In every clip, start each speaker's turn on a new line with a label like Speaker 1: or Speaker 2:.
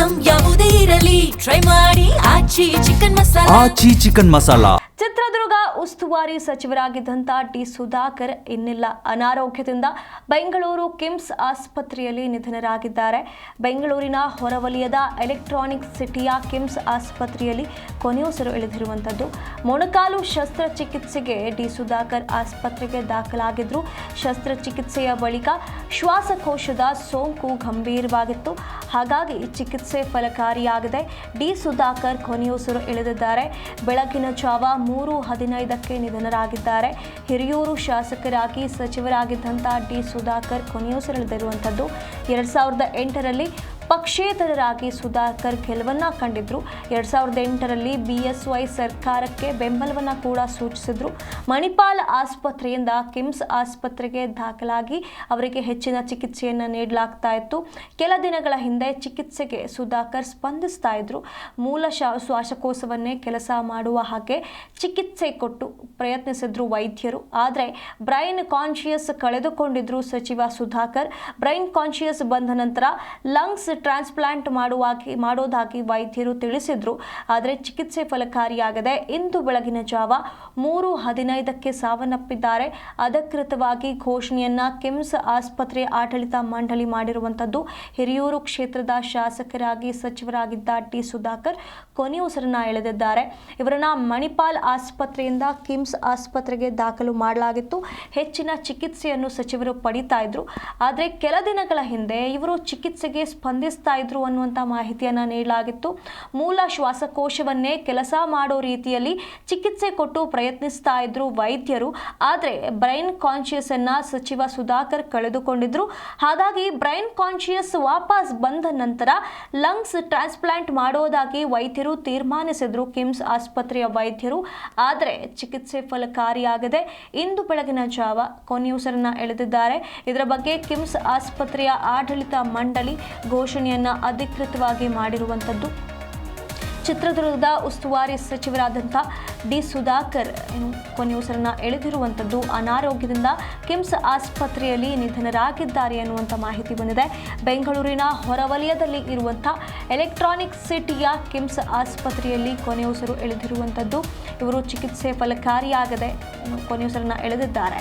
Speaker 1: Item ಯಾವುದೇ ಇರಲಿ try ಮಾಡಿ ಆಚಿ ಚಿಕನ್ ಮಸಾಲಾ.
Speaker 2: ಚಿತ್ರದುರ್ಗ ಉಸ್ತುವಾರಿ ಸಚಿವರಾಗಿದ್ದಂಥ ಡಿ ಸುಧಾಕರ್ ಇನ್ನಿಲ್ಲ. ಅನಾರೋಗ್ಯದಿಂದ ಬೆಂಗಳೂರು ಕಿಮ್ಸ್ ಆಸ್ಪತ್ರೆಯಲ್ಲಿ ನಿಧನರಾಗಿದ್ದಾರೆ. ಬೆಂಗಳೂರಿನ ಹೊರವಲಯದ ಎಲೆಕ್ಟ್ರಾನಿಕ್ ಸಿಟಿಯ ಕಿಮ್ಸ್ ಆಸ್ಪತ್ರೆಯಲ್ಲಿ ಕೊನೆಯುಸಿರು ಇಳಿದಿರುವಂಥದ್ದು. ಮೊಣಕಾಲು ಶಸ್ತ್ರಚಿಕಿತ್ಸೆಗೆ ಡಿ ಸುಧಾಕರ್ ಆಸ್ಪತ್ರೆಗೆ ದಾಖಲಾಗಿದ್ರು. ಶಸ್ತ್ರಚಿಕಿತ್ಸೆಯ ಬಳಿಕ ಶ್ವಾಸಕೋಶದ ಸೋಂಕು ಗಂಭೀರವಾಗಿತ್ತು. ಹಾಗಾಗಿ ಚಿಕಿತ್ಸೆ ಫಲಕಾರಿಯಾಗಿದೆ. ಡಿ ಸುಧಾಕರ್ ಕೊನೆಯುಸಿರು ಇಳಿದಿದ್ದಾರೆ. ಬೆಳಗಿನ ಜಾವ 3:15ಕ್ಕೆ ನಿಧನರಾಗಿದ್ದಾರೆ. ಹಿರಿಯೂರು ಶಾಸಕರಾಗಿ ಸಚಿವರಾಗಿದ್ದಂಥ ಡಿ ಸುಧಾಕರ್ ಕೊನೆಯುಸಿರೆಳೆದಿರುವಂಥದ್ದು. 2008ರಲ್ಲಿ ಪಕ್ಷೇತರರಾಗಿ ಸುಧಾಕರ್ ಗೆಲುವನ್ನ ಕಂಡಿದ್ರು. 2008ರಲ್ಲಿ BSY ಸರ್ಕಾರಕ್ಕೆ ಬೆಂಬಲವನ್ನ ಕೂಡ ಸೂಚಿಸಿದ್ರು. ಮಣಿಪಾಲ್ ಆಸ್ಪತ್ರೆಯಿಂದ ಕಿಮ್ಸ್ ಆಸ್ಪತ್ರೆಗೆ ದಾಖಲಾಗಿ ಅವರಿಗೆ ಹೆಚ್ಚಿನ ಚಿಕಿತ್ಸೆಯನ್ನು ನೀಡಲಾಗ್ತಾ ಇತ್ತು. ಕೆಲ ದಿನಗಳ ಹಿಂದೆ ಚಿಕಿತ್ಸೆಗೆ ಸುಧಾಕರ್ ಸ್ಪಂದಿಸ್ತಾ ಇದ್ರು. ಮೂಲ ಶ್ವಾಸಕೋಶವನ್ನೇ ಕೆಲಸ ಮಾಡುವ ಹಾಗೆ ಚಿಕಿತ್ಸೆ ಕೊಟ್ಟು ಪ್ರಯತ್ನಿಸಿದ್ರು ವೈದ್ಯರು. ಆದರೆ ಬ್ರೈನ್ ಕಾನ್ಶಿಯಸ್ ಕಳೆದುಕೊಂಡಿದ್ರು ಸಚಿವ ಸುಧಾಕರ್. ಬ್ರೈನ್ ಕಾನ್ಶಿಯಸ್ ಬಂದ ನಂತರ ಲಂಗ್ಸ್ ಟ್ರಾನ್ಸ್ಪ್ಲಾಂಟ್ ಮಾಡೋದಾಗಿ ವೈದ್ಯರು ತಿಳಿಸಿದ್ರು. ಆದರೆ ಚಿಕಿತ್ಸೆ ಫಲಕಾರಿಯಾಗದೆ ಇಂದು ಬೆಳಗಿನ ಜಾವ 3:15ಕ್ಕೆ ಸಾವನ್ನಪ್ಪಿದ್ದಾರೆ. ಅಧಿಕೃತವಾಗಿ ಘೋಷಣೆಯನ್ನ ಕಿಮ್ಸ್ ಆಸ್ಪತ್ರೆ ಆಡಳಿತ ಮಂಡಳಿ ಮಾಡಿರುವಂಥದ್ದು. ಹಿರಿಯೂರು ಕ್ಷೇತ್ರದ ಶಾಸಕರಾಗಿ ಸಚಿವರಾಗಿದ್ದ ಡಿ ಸುಧಾಕರ್ ಕೊನೆಯುಸಿರನ್ನ ಎಳೆದಿದ್ದಾರೆ. ಇವರನ್ನ ಮಣಿಪಾಲ್ ಆಸ್ಪತ್ರೆಯಿಂದ ಕಿಮ್ಸ್ ಆಸ್ಪತ್ರೆಗೆ ದಾಖಲು ಮಾಡಲಾಗಿತ್ತು. ಹೆಚ್ಚಿನ ಚಿಕಿತ್ಸೆಯನ್ನು ಸಚಿವರು ಪಡಿತಾ ಇದ್ರು. ಆದರೆ ಕೆಲ ದಿನಗಳ ಹಿಂದೆ ಇವರು ಚಿಕಿತ್ಸೆಗೆ ಸ್ಪಂದಿಸ್ತಾ ಇದ್ರು ಅನ್ನುವಂಥ ಮಾಹಿತಿಯನ್ನು ನೀಡಲಾಗಿತ್ತು. ಮೂಲ ಶ್ವಾಸಕೋಶವನ್ನೇ ಕೆಲಸ ಮಾಡೋ ರೀತಿಯಲ್ಲಿ ಚಿಕಿತ್ಸೆ ಕೊಟ್ಟು ಪ್ರಯತ್ನಿಸ್ತಾ ಇದ್ರು ವೈದ್ಯರು. ಆದರೆ ಬ್ರೈನ್ ಕಾನ್ಶಿಯಸ್ ಅನ್ನ ಸಚಿವ ಸುಧಾಕರ್ ಕಳೆದುಕೊಂಡಿದ್ರು. ಹಾಗಾಗಿ ಬ್ರೈನ್ ಕಾನ್ಶಿಯಸ್ ವಾಪಸ್ ಬಂದ ನಂತರ ಲಂಗ್ಸ್ ಟ್ರಾನ್ಸ್ಪ್ಲಾಂಟ್ ಮಾಡೋದಾಗಿ ವೈದ್ಯರು ತೀರ್ಮಾನಿಸಿದ್ರು ಕಿಮ್ಸ್ ಆಸ್ಪತ್ರೆಯ ವೈದ್ಯರು. ಆದರೆ ಚಿಕಿತ್ಸೆ ಫಲಕಾರಿಯಾಗದೆ ಇಂದು ಬೆಳಗಿನ ಜಾವ ಕೊನೆಯುಸಿರನ್ನ ಎಳೆದಿದ್ದಾರೆ. ಇದರ ಬಗ್ಗೆ ಕಿಮ್ಸ್ ಆಸ್ಪತ್ರೆಯ ಆಡಳಿತ ಮಂಡಳಿ ಘೋಷಣೆಯನ್ನ ಅಧಿಕೃತವಾಗಿ ಮಾಡಿರುವಂಥದ್ದು. ಚಿತ್ರದುರ್ಗದ ಉಸ್ತುವಾರಿ ಸಚಿವರಾದಂಥ ಡಿ ಸುಧಾಕರ್ ಕೊನೆಯುಸಿರನ್ನ ಎಳೆದಿರುವಂಥದ್ದು. ಅನಾರೋಗ್ಯದಿಂದ ಕಿಮ್ಸ್ ಆಸ್ಪತ್ರೆಯಲ್ಲಿ ನಿಧನರಾಗಿದ್ದಾರೆ ಅನ್ನುವಂಥ ಮಾಹಿತಿ ಬಂದಿದೆ. ಬೆಂಗಳೂರಿನ ಹೊರವಲಯದಲ್ಲಿ ಇರುವಂಥ ಎಲೆಕ್ಟ್ರಾನಿಕ್ ಸಿಟಿಯ ಕಿಮ್ಸ್ ಆಸ್ಪತ್ರೆಯಲ್ಲಿ ಕೊನೆಯುಸಿರು ಎಳೆದಿರುವಂಥದ್ದು. ಇವರು ಚಿಕಿತ್ಸೆ ಫಲಕಾರಿಯಾಗದೆ ಕೊನೆಯುಸಿರನ್ನ ಎಳೆದಿದ್ದಾರೆ.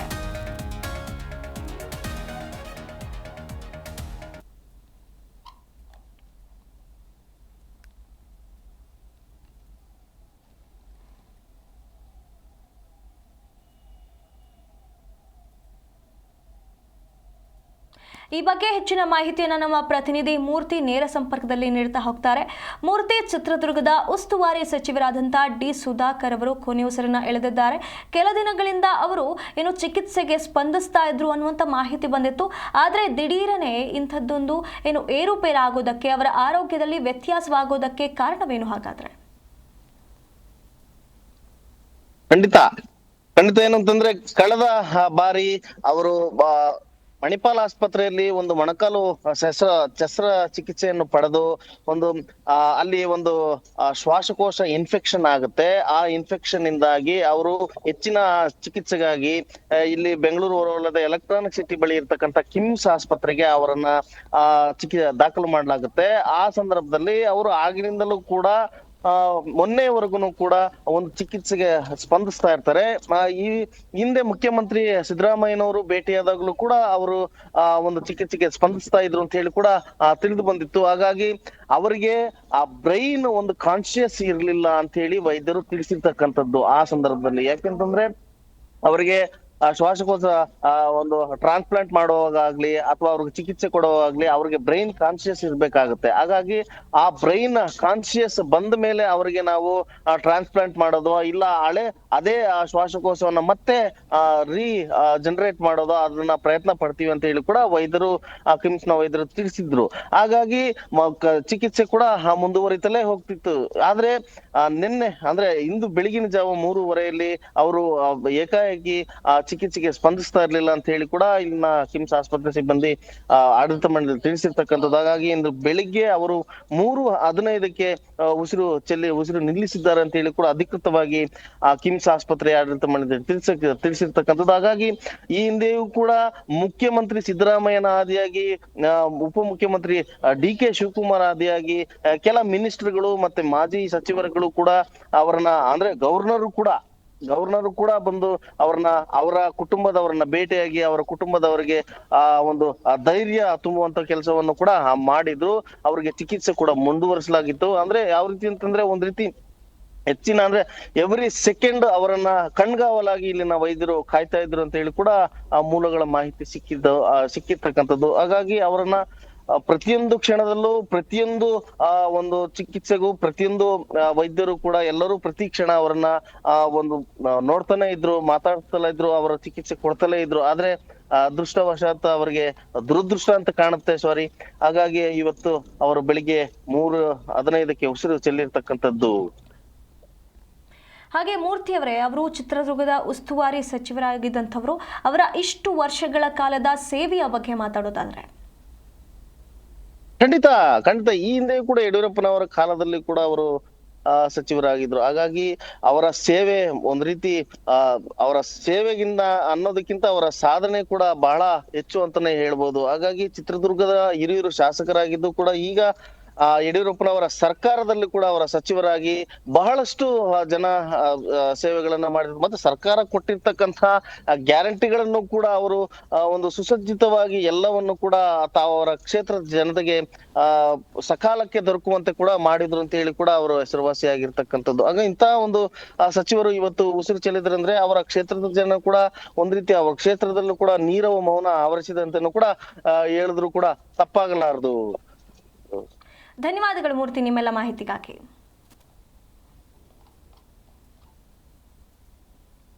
Speaker 2: ಈ ಬಗ್ಗೆ ಹೆಚ್ಚಿನ ಮಾಹಿತಿಯನ್ನು ನಮ್ಮ ಪ್ರತಿನಿಧಿ ಮೂರ್ತಿ ನೇರ ಸಂಪರ್ಕದಲ್ಲಿ ನೀಡ್ತಾ ಹೋಗ್ತಾರೆ. ಮೂರ್ತಿ, ಚಿತ್ರದುರ್ಗದ ಉಸ್ತುವಾರಿ ಸಚಿವರಾದಂಥ ಡಿ ಸುಧಾಕರ್ ಅವರು ಕೊನೆಯುಸಿರನ್ನ ಎಳೆದಿದ್ದಾರೆ. ಕೆಲ ದಿನಗಳಿಂದ ಅವರು ಚಿಕಿತ್ಸೆಗೆ ಸ್ಪಂದಿಸ್ತಾ ಇದ್ರು ಅನ್ನುವಂಥ ಮಾಹಿತಿ ಬಂದಿತ್ತು. ಆದರೆ ದಿಢೀರನೆ ಇಂಥದ್ದೊಂದು ಏರುಪೇರಾಗೋದಕ್ಕೆ, ಅವರ ಆರೋಗ್ಯದಲ್ಲಿ ವ್ಯತ್ಯಾಸವಾಗೋದಕ್ಕೆ ಕಾರಣವೇನು ಹಾಗಾದ್ರೆ?
Speaker 3: ಖಂಡಿತ ಏನಂತಂದ್ರೆ ಕಳೆದ ಬಾರಿ ಅವರು ಮಣಿಪಾಲ್ ಆಸ್ಪತ್ರೆಯಲ್ಲಿ ಒಂದು ಮೊಣಕಾಲು ಶಸ್ತ್ರ ಚಿಕಿತ್ಸೆಯನ್ನು ಪಡೆದು ಅಲ್ಲಿ ಒಂದು ಶ್ವಾಸಕೋಶ ಇನ್ಫೆಕ್ಷನ್ ಆಗುತ್ತೆ. ಆ ಇನ್ಫೆಕ್ಷನ್ ಇಂದಾಗಿ ಅವರು ಹೆಚ್ಚಿನ ಚಿಕಿತ್ಸೆಗಾಗಿ ಇಲ್ಲಿ ಬೆಂಗಳೂರು ಹೊರವಲಯದ ಎಲೆಕ್ಟ್ರಾನಿಕ್ ಸಿಟಿ ಬಳಿ ಇರ್ತಕ್ಕಂಥ ಕಿಮ್ಸ್ ಆಸ್ಪತ್ರೆಗೆ ಅವರನ್ನ ದಾಖಲು ಮಾಡಲಾಗುತ್ತೆ. ಆ ಸಂದರ್ಭದಲ್ಲಿ ಅವರು ಆಗಿನಿಂದಲೂ ಕೂಡ ಮೊನ್ನೆವರೆಗೂ ಕೂಡ ಒಂದು ಚಿಕಿತ್ಸೆಗೆ ಸ್ಪಂದಿಸ್ತಾ ಇರ್ತಾರೆ. ಈ ಹಿಂದೆ ಮುಖ್ಯಮಂತ್ರಿ ಸಿದ್ದರಾಮಯ್ಯನವರು ಭೇಟಿಯಾದಾಗಲೂ ಕೂಡ ಅವರು ಒಂದು ಚಿಕಿತ್ಸೆಗೆ ಸ್ಪಂದಿಸ್ತಾ ಇದ್ರು ಅಂತ ಹೇಳಿ ಕೂಡ ತಿಳಿದು ಬಂದಿತ್ತು. ಹಾಗಾಗಿ ಅವರಿಗೆ ಆ ಬ್ರೈನ್ ಒಂದು ಕಾನ್ಶಿಯಸ್ ಇರ್ಲಿಲ್ಲ ಅಂತ ಹೇಳಿ ವೈದ್ಯರು ತಿಳಿಸಿರ್ತಕ್ಕಂಥದ್ದು ಆ ಸಂದರ್ಭದಲ್ಲಿ. ಯಾಕೆಂತಂದ್ರೆ ಅವರಿಗೆ ಶ್ವಾಸಕೋಶ ಒಂದು ಟ್ರಾನ್ಸ್ಪ್ಲಾಂಟ್ ಮಾಡುವಾಗ್ಲಿ ಅಥವಾ ಅವ್ರಿಗೆ ಚಿಕಿತ್ಸೆ ಕೊಡುವಾಗ್ಲಿ ಅವ್ರಿಗೆ ಬ್ರೈನ್ ಕಾನ್ಶಿಯಸ್ ಇರ್ಬೇಕಾಗುತ್ತೆ. ಹಾಗಾಗಿ ಆ ಬ್ರೈನ್ ಕಾನ್ಶಿಯಸ್ ಬಂದ ಮೇಲೆ ಅವರಿಗೆ ನಾವು ಟ್ರಾನ್ಸ್ಪ್ಲಾಂಟ್ ಮಾಡೋದು ಇಲ್ಲ ಅದೇ ಶ್ವಾಸಕೋಶವನ್ನ ಮತ್ತೆ ಜನರೇಟ್ ಮಾಡೋದು ಅದನ್ನ ಪ್ರಯತ್ನ ಪಡ್ತೀವಿ ಅಂತ ಹೇಳಿ ಕೂಡ ವೈದ್ಯರು ಕಿಮ್ಸ್ ನ ವೈದ್ಯರು ತಿಳಿಸಿದ್ರು. ಹಾಗಾಗಿ ಚಿಕಿತ್ಸೆ ಕೂಡ ಮುಂದುವರಿತಲೇ ಹೋಗ್ತಿತ್ತು. ಆದ್ರೆ ನಿನ್ನೆ ಅಂದ್ರೆ ಇಂದು ಬೆಳಗಿನ ಜಾವ 3:15 ಅವರು ಏಕಾಏಕಿ ಚಿಕಿತ್ಸೆಗೆ ಸ್ಪಂದಿಸ್ತಾ ಇರ್ಲಿಲ್ಲ ಅಂತ ಹೇಳಿ ಕೂಡ ಇಲ್ಲಿನ ಕಿಮ್ಸ್ ಆಸ್ಪತ್ರೆ ಸಿಬ್ಬಂದಿ ಆಡಳಿತ ಮಂಡಳಿ ತಿಳಿಸಿರ್ತಕ್ಕಂಥದ್ದು. ಹಾಗಾಗಿ ಇಂದು ಬೆಳಿಗ್ಗೆ ಅವರು 3:15ಕ್ಕೆ ಉಸಿರು ನಿಲ್ಲಿಸಿದ್ದಾರೆ ಅಂತ ಹೇಳಿ ಕೂಡ ಅಧಿಕೃತವಾಗಿ ಕಿಮ್ಸ್ ಆಸ್ಪತ್ರೆ ಆಡಳಿತ ಮಂಡಳಿ ತಿಳಿಸಿರ್ತಕ್ಕಂಥದ್ದು. ಹಾಗಾಗಿ ಈ ಹಿಂದೆಯೂ ಕೂಡ ಮುಖ್ಯಮಂತ್ರಿ ಸಿದ್ದರಾಮಯ್ಯನ ಆದಿಯಾಗಿ ಉಪಮುಖ್ಯಮಂತ್ರಿ ಡಿ.ಕೆ. ಶಿವಕುಮಾರ್ ಆದಿಯಾಗಿ ಕೆಲ ಮಿನಿಸ್ಟರ್ಗಳು ಮತ್ತೆ ಮಾಜಿ ಸಚಿವರುಗಳು ಕೂಡ ಅವರನ್ನ ಅಂದ್ರೆ ಗವರ್ನರ್ ಕೂಡ ಬಂದು ಅವರ ಕುಟುಂಬದವರನ್ನ ಭೇಟಿಯಾಗಿ ಅವರ ಕುಟುಂಬದವರಿಗೆ ಒಂದು ಧೈರ್ಯ ತುಂಬುವಂತ ಕೆಲಸವನ್ನು ಕೂಡ ಮಾಡಿದ್ರು. ಅವರಿಗೆ ಚಿಕಿತ್ಸೆ ಕೂಡ ಮುಂದುವರಿಸಲಾಗಿತ್ತು. ಅಂದ್ರೆ ಯಾವ ರೀತಿ ಅಂತಂದ್ರೆ ಒಂದ್ ರೀತಿ ಹೆಚ್ಚಿನ ಅಂದ್ರೆ ಎವ್ರಿ ಸೆಕೆಂಡ್ ಅವರನ್ನ ಕಣ್ಗಾವಲಾಗಿ ಇಲ್ಲಿನ ವೈದ್ಯರು ಕಾಯ್ತಾ ಇದ್ರು ಅಂತ ಹೇಳಿ ಕೂಡ ಆ ಮೂಲಗಳ ಮಾಹಿತಿ ಸಿಕ್ಕಿರ್ತಕ್ಕಂಥದ್ದು. ಹಾಗಾಗಿ ಅವರನ್ನ ಪ್ರತಿಯೊಂದು ಕ್ಷಣದಲ್ಲೂ ಪ್ರತಿಯೊಂದು ಒಂದು ಚಿಕಿತ್ಸೆಗೂ ಪ್ರತಿಯೊಂದು ವೈದ್ಯರು ಕೂಡ ಎಲ್ಲರೂ ಪ್ರತಿ ಕ್ಷಣ ಅವರನ್ನ ಒಂದು ನೋಡ್ತಾನೆ ಇದ್ರು, ಮಾತಾಡ್ತಲೇ ಇದ್ರು, ಅವರ ಚಿಕಿತ್ಸೆ ಕೊಡ್ತಲೇ ಇದ್ರು. ಆದ್ರೆ ಅದೃಷ್ಟವಶಾತ್ ಅವರಿಗೆ ದುರದೃಷ್ಟ ಅಂತ ಕಾಣುತ್ತೆ, ಸಾರಿ. ಹಾಗಾಗಿ ಇವತ್ತು ಅವರು ಬೆಳಿಗ್ಗೆ 3:15ಕ್ಕೆ ಉಸಿರು ಚೆಲ್ಲಿರ್ತಕ್ಕಂಥದ್ದು.
Speaker 2: ಹಾಗೆ ಮೂರ್ತಿಯವರೇ, ಅವರು ಚಿತ್ರದುರ್ಗದ ಉಸ್ತುವಾರಿ ಸಚಿವರಾಗಿದ್ದಂಥವರು, ಅವರ ಇಷ್ಟು ವರ್ಷಗಳ ಕಾಲದ ಸೇವೆಯ ಬಗ್ಗೆ ಮಾತಾಡೋದಾದ್ರೆ?
Speaker 3: ಖಂಡಿತ ಈ ಹಿಂದೆ ಕೂಡ ಯಡಿಯೂರಪ್ಪನವರ ಕಾಲದಲ್ಲಿ ಕೂಡ ಅವರು ಸಚಿವರಾಗಿದ್ರು. ಹಾಗಾಗಿ ಅವರ ಸೇವೆ ಒಂದ್ ರೀತಿ ಅವರ ಸೇವೆಗಿಂತ ಅನ್ನೋದಕ್ಕಿಂತ ಅವರ ಸಾಧನೆ ಕೂಡ ಬಹಳ ಹೆಚ್ಚು ಅಂತಾನೆ ಹೇಳ್ಬೋದು. ಹಾಗಾಗಿ ಚಿತ್ರದುರ್ಗದ ಹಿರಿಯೂರು ಶಾಸಕರಾಗಿದ್ದು ಕೂಡ ಈಗ ಯಡಿಯೂರಪ್ಪನವರ ಸರ್ಕಾರದಲ್ಲಿ ಕೂಡ ಅವರ ಸಚಿವರಾಗಿ ಬಹಳಷ್ಟು ಜನ ಸೇವೆಗಳನ್ನ ಮಾಡಿದ್ರು. ಮತ್ತೆ ಸರ್ಕಾರ ಕೊಟ್ಟಿರ್ತಕ್ಕಂಥ ಗ್ಯಾರಂಟಿಗಳನ್ನು ಕೂಡ ಅವರು ಒಂದು ಸುಸಜ್ಜಿತವಾಗಿ ಎಲ್ಲವನ್ನು ಕೂಡ ಅವರ ಕ್ಷೇತ್ರದ ಜನತೆಗೆ ಸಕಾಲಕ್ಕೆ ದೊರಕುವಂತೆ ಕೂಡ ಮಾಡಿದ್ರು ಅಂತ ಹೇಳಿ ಕೂಡ ಅವರು ಹೆಸರುವಾಸಿಯಾಗಿರ್ತಕ್ಕಂಥದ್ದು. ಆಗ ಇಂತಹ ಒಂದು ಸಚಿವರು ಇವತ್ತು ಉಸಿರು ಚೆಲ್ಲಿದ್ರಂದ್ರೆ ಅವರ ಕ್ಷೇತ್ರದ ಜನ ಕೂಡ ಒಂದ್ ರೀತಿ ಅವರ ಕ್ಷೇತ್ರದಲ್ಲೂ ಕೂಡ ನೀರವ ಮೌನ ಆವರಿಸಿದಂತೆನೂ ಕೂಡ ಹೇಳಿದ್ರು ಕೂಡ ತಪ್ಪಾಗಲಾರದು.
Speaker 2: ಧನ್ಯವಾದಗಳು ಮೂರ್ತಿ, ನಿಮ್ಮೆಲ್ಲ ಮಾಹಿತಿಗಾಗಿ.